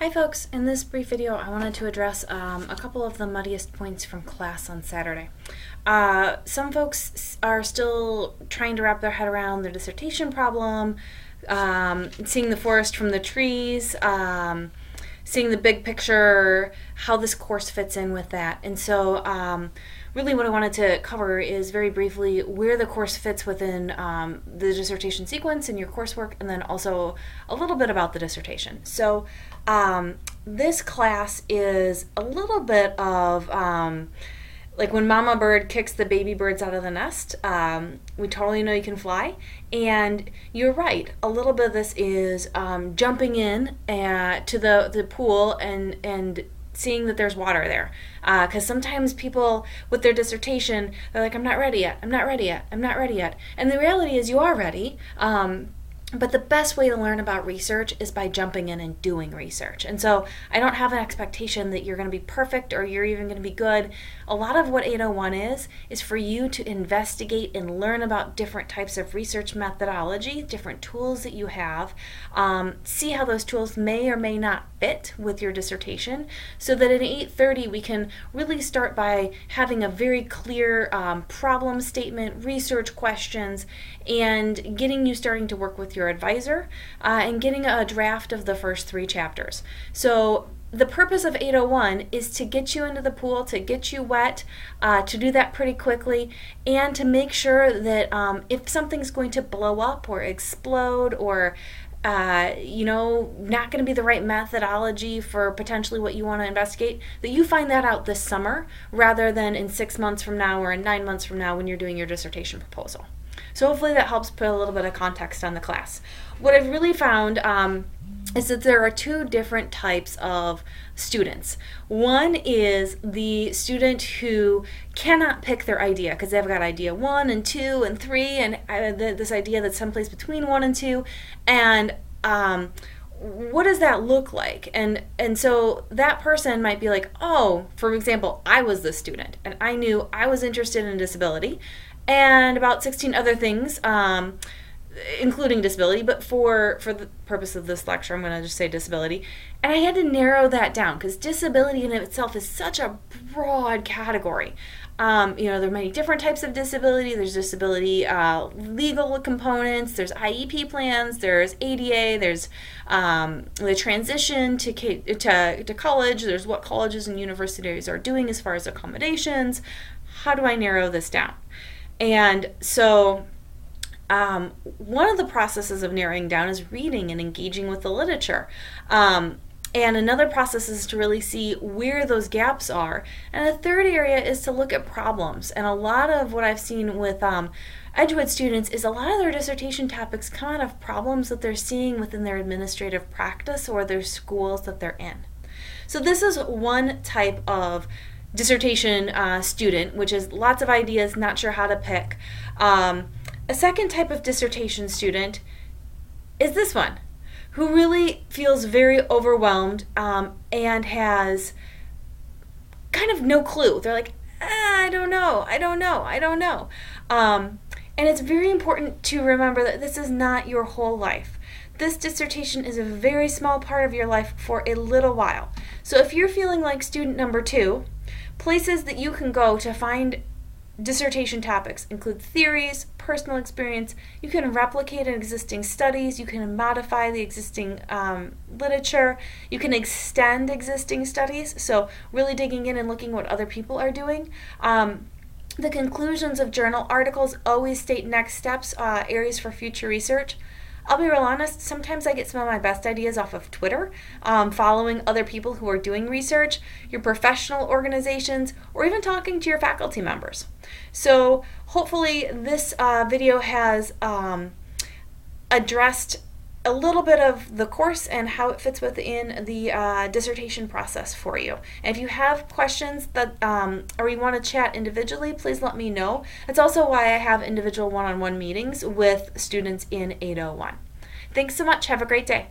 Hi folks, in this brief video I wanted to address a couple of the muddiest points from class on Saturday. Some folks are still trying to wrap their head around their dissertation problem, seeing the forest from the trees, seeing the big picture, how this course fits in with that. And so really what I wanted to cover is very briefly where the course fits within the dissertation sequence in your coursework, and then also a little bit about the dissertation. So this class is a little bit of like when mama bird kicks the baby birds out of the nest. We totally know you can fly, and you're right, a little bit of this is jumping in to the pool and seeing that there's water there, because sometimes people with their dissertation, they're like, I'm not ready yet, I'm not ready yet, I'm not ready yet, and the reality is you are ready. But the best way to learn about research is by jumping in and doing research. And so I don't have an expectation that you're going to be perfect or you're even going to be good. A lot of what 801 is for you to investigate and learn about different types of research methodology, different tools that you have, see how those tools may or may not fit with your dissertation, so that at 8:30 we can really start by having a very clear problem statement, research questions, and getting you starting to work with your advisor and getting a draft of the first 3 chapters. So the purpose of 801 is to get you into the pool, to get you wet, to do that pretty quickly, and to make sure that if something's going to blow up or explode or not going to be the right methodology for potentially what you want to investigate, that you find that out this summer rather than in 6 months from now or in 9 months from now when you're doing your dissertation proposal. So hopefully that helps put a little bit of context on the class. What I've really found is that there are 2 different types of students. One is the student who cannot pick their idea because they've got idea 1 and 2 and 3 and this idea that's someplace between 1 and 2, and what does that look like? And so that person might be like, oh, for example, I was this student and I knew I was interested in disability and about 16 other things, including disability, but for the purpose of this lecture, I'm going to just say disability. And I had to narrow that down because disability in itself is such a broad category. There are many different types of disability. There's disability legal components, there's IEP plans, there's ADA, there's the transition to college, there's what colleges and universities are doing as far as accommodations. How do I narrow this down? And so one of the processes of narrowing down is reading and engaging with the literature. And another process is to really see where those gaps are. And a third area is to look at problems. And a lot of what I've seen with Edgewood students is a lot of their dissertation topics come out of problems that they're seeing within their administrative practice or their schools that they're in. So this is one type of dissertation student, which is lots of ideas, not sure how to pick. A second type of dissertation student is this one, who really feels very overwhelmed and has kind of no clue. They're like, I don't know. And it's very important to remember that this is not your whole life. This dissertation is a very small part of your life for a little while. So if you're feeling like student number 2, places that you can go to find dissertation topics include theories, personal experience. You can replicate existing studies. You can modify the existing literature. You can extend existing studies. So really digging in and looking what other people are doing. The conclusions of journal articles always state next steps, areas for future research. I'll be real honest, sometimes I get some of my best ideas off of Twitter, following other people who are doing research, your professional organizations, or even talking to your faculty members. So hopefully this video has addressed a little bit of the course and how it fits within the dissertation process for you. And if you have questions that or you want to chat individually, please let me know. That's also why I have individual one-on-one meetings with students in 801. Thanks so much. Have a great day.